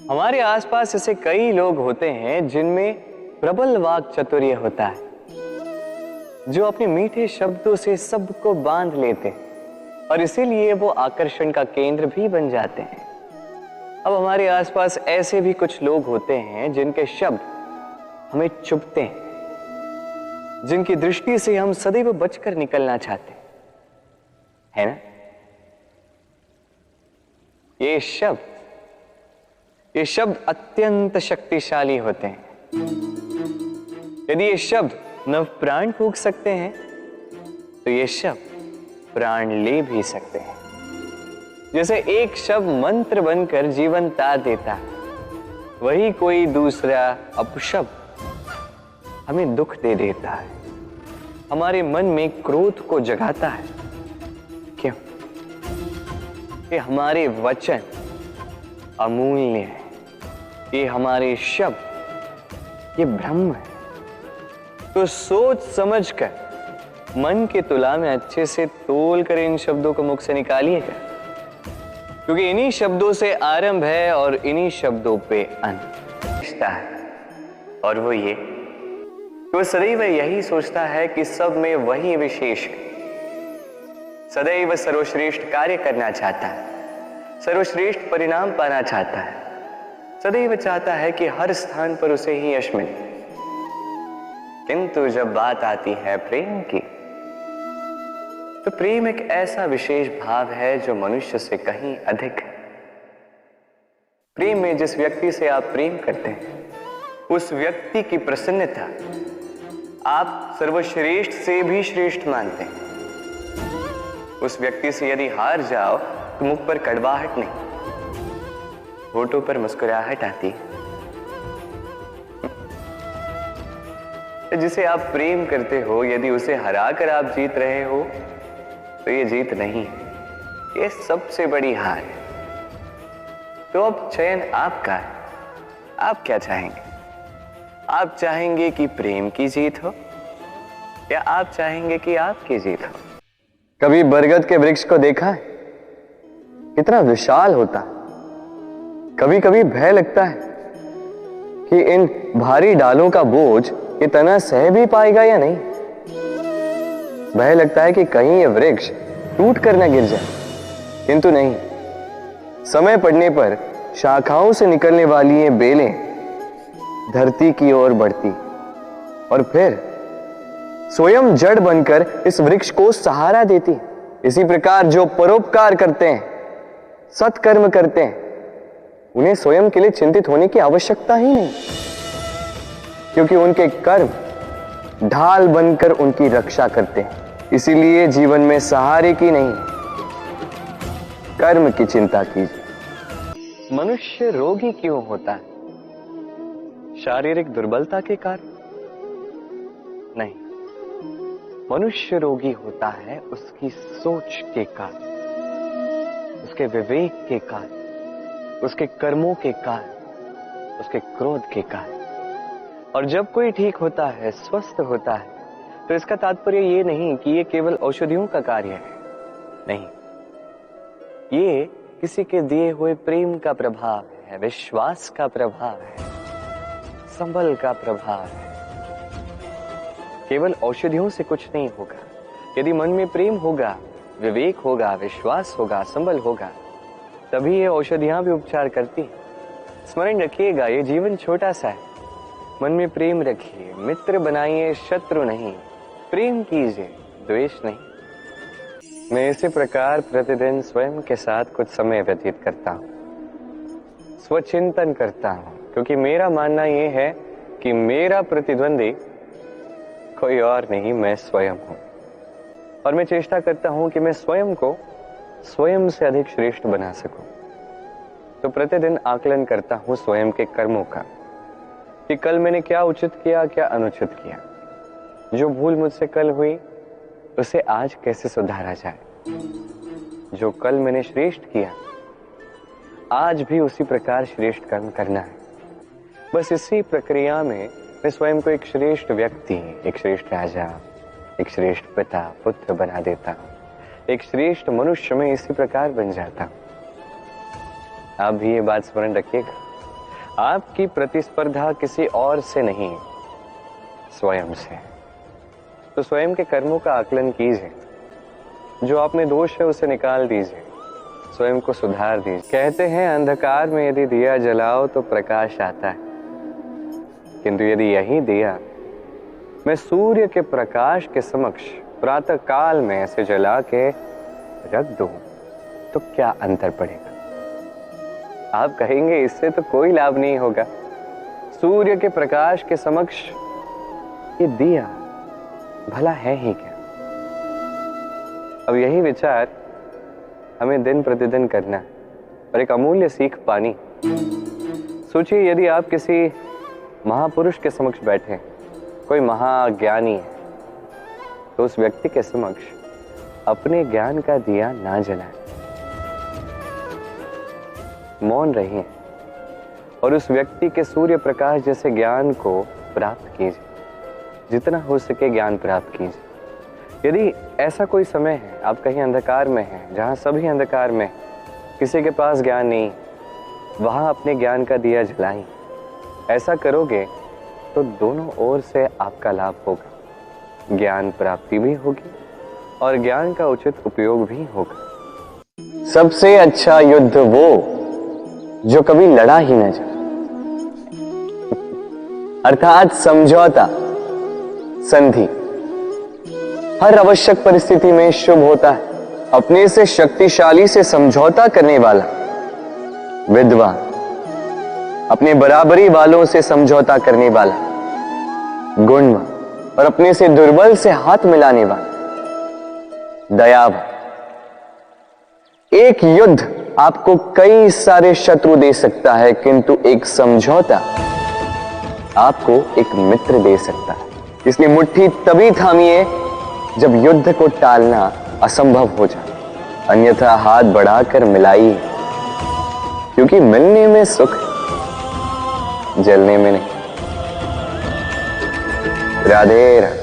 हमारे आसपास ऐसे कई लोग होते हैं जिनमें प्रबल वाक चातुर्य होता है, जो अपने मीठे शब्दों से सबको बांध लेते हैं और इसीलिए वो आकर्षण का केंद्र भी बन जाते हैं। अब हमारे आसपास ऐसे भी कुछ लोग होते हैं जिनके शब्द हमें चुभते हैं, जिनकी दृष्टि से हम सदैव बचकर निकलना चाहते हैं, है ना? ये शब्द अत्यंत शक्तिशाली होते हैं। यदि ये शब्द नव प्राण फूंक सकते हैं तो ये शब्द प्राण ले भी सकते हैं। जैसे एक शब्द मंत्र बनकर जीवन ता देता है, वही कोई दूसरा अपशब्द हमें दुख दे देता है, हमारे मन में क्रोध को जगाता है। क्यों? ये हमारे वचन अमूल्य है, ये हमारे शब्द ये ब्रह्म है। तो सोच समझकर मन के तुला में अच्छे से तोल कर इन शब्दों को मुख से निकालिएगा, क्योंकि इन्हीं शब्दों से आरंभ है और इन्हीं शब्दों पे अंत है। और वो ये कि वो सदैव यही सोचता है कि सब में वही विशेष है, सदैव सर्वश्रेष्ठ कार्य करना चाहता है, सर्वश्रेष्ठ परिणाम पाना चाहता है, सदैव चाहता है कि हर स्थान पर उसे ही यश मिले। किंतु जब बात आती है प्रेम की, तो प्रेम एक ऐसा विशेष भाव है जो मनुष्य से कहीं अधिक है। प्रेम में जिस व्यक्ति से आप प्रेम करते हैं, उस व्यक्ति की प्रसन्नता आप सर्वश्रेष्ठ से भी श्रेष्ठ मानते हैं। उस व्यक्ति से यदि हार जाओ तो मुख पर कड़वाहट नहीं, होठों पर मुस्कुराहट आती है। जिसे आप प्रेम करते हो, यदि उसे हराकर आप जीत रहे हो तो ये जीत नहीं है, ये सबसे बड़ी हार है। तो अब चयन आपका है, आप क्या चाहेंगे? आप चाहेंगे कि प्रेम की जीत हो या आप चाहेंगे कि आपकी जीत हो? कभी बरगद के वृक्ष को देखा है? कितना विशाल होता है। कभी कभी भय लगता है कि इन भारी डालों का बोझ ये तना सह भी पाएगा या नहीं। भय लगता है कि कहीं ये वृक्ष टूट कर न गिर जाए, किंतु नहीं। समय पड़ने पर शाखाओं से निकलने वाली ये बेलें धरती की ओर बढ़ती और फिर स्वयं जड़ बनकर इस वृक्ष को सहारा देती। इसी प्रकार जो परोपकार करते हैं, सत्कर्म करते हैं, उन्हें स्वयं के लिए चिंतित होने की आवश्यकता ही नहीं, क्योंकि उनके कर्म ढाल बनकर उनकी रक्षा करते हैं। इसीलिए जीवन में सहारे की नहीं, कर्म की चिंता कीजिए। मनुष्य रोगी क्यों होता है? शारीरिक दुर्बलता के कारण नहीं, मनुष्य रोगी होता है उसकी सोच के कारण, उसके विवेक के कारण, उसके कर्मों के कारण, उसके क्रोध के कारण। और जब कोई ठीक होता है, स्वस्थ होता है, तो इसका तात्पर्य ये नहीं कि ये केवल औषधियों का कार्य है, नहीं, ये किसी के दिए हुए प्रेम का प्रभाव है, विश्वास का प्रभाव है, संबल का प्रभाव है। केवल औषधियों से कुछ नहीं होगा। यदि मन में प्रेम होगा, विवेक होगा, विश्वास होगा, संबल होगा, तभी ये औषधियां भी उपचार करती हैं। स्मरण रखिएगा, ये जीवन छोटा सा है। मन में प्रेम रखिए, मित्र बनाइए, शत्रु नहीं। प्रेम कीजिए, द्वेष नहीं। मैं इसी प्रकार प्रतिदिन स्वयं के साथ कुछ समय व्यतीत करता हूं, स्वचिंतन करता हूं, क्योंकि मेरा मानना यह है कि मेरा प्रतिद्वंदी कोई और नहीं, मैं स्वयं हूं। और मैं चेष्टा करता हूं कि मैं स्वयं को स्वयं से अधिक श्रेष्ठ बना सकूं। तो प्रतिदिन आकलन करता हूं स्वयं के कर्मों का, कि कल मैंने क्या उचित किया, क्या अनुचित किया। जो भूल मुझसे कल हुई, उसे आज कैसे सुधारा जाए। जो कल मैंने श्रेष्ठ किया, आज भी उसी प्रकार श्रेष्ठ कर्म करना है। बस इसी प्रक्रिया में मैं स्वयं को एक श्रेष्ठ व्यक्ति, एक श्रेष्ठ राजा, एक श्रेष्ठ पिता, पुत्र बना देता हूं। एक श्रेष्ठ मनुष्य में इसी प्रकार बन जाता हूं। आप भी ये बात स्मरण रखिएगा। आपकी प्रतिस्पर्धा किसी और से नहीं, स्वयं से। तो स्वयं के कर्मों का आकलन कीजिए, जो आप में दोष है उसे निकाल दीजिए, स्वयं को सुधार दीजिए। कहते हैं अंधकार में यदि दिया जलाओ तो प्रकाश आता है, किंतु यदि यही दिया मैं सूर्य के प्रकाश के समक्ष प्रातः काल में ऐसे जला के रख दूं तो क्या अंतर पड़ेगा? आप कहेंगे इससे तो कोई लाभ नहीं होगा, सूर्य के प्रकाश के समक्ष ये दिया भला है ही क्या? अब यही विचार हमें दिन प्रतिदिन करना है और एक अमूल्य सीख पानी। सोचिए, यदि आप किसी महापुरुष के समक्ष बैठे, कोई महाज्ञानी है, तो उस व्यक्ति के समक्ष अपने ज्ञान का दिया ना जलाएं, मौन रहिए और उस व्यक्ति के सूर्य प्रकाश जैसे ज्ञान को प्राप्त कीजिए, जितना हो सके ज्ञान प्राप्त कीजिए। यदि ऐसा कोई समय है, आप कहीं अंधकार में हैं, जहां सभी अंधकार में, किसी के पास ज्ञान नहीं, वहां अपने ज्ञान का दिया जलाएं। ऐसा करोगे तो दोनों ओर से आपका लाभ होगा, ज्ञान प्राप्ति भी होगी और ज्ञान का उचित उपयोग भी होगा। सबसे अच्छा युद्ध वो जो कभी लड़ा ही न जाए, अर्थात समझौता, संधि हर आवश्यक परिस्थिति में शुभ होता है। अपने से शक्तिशाली से समझौता करने वाला विद्वान, अपने बराबरी वालों से समझौता करने वाला गुणवान और अपने से दुर्बल से हाथ मिलाने वाला दयावान। एक युद्ध आपको कई सारे शत्रु दे सकता है, किंतु एक समझौता आपको एक मित्र दे सकता है। इसलिए मुट्ठी तभी थामिए जब युद्ध को टालना असंभव हो जाए, अन्यथा हाथ बढ़ाकर मिलाइए, क्योंकि मिलने में सुख, जलने में नहीं। राधे राधे।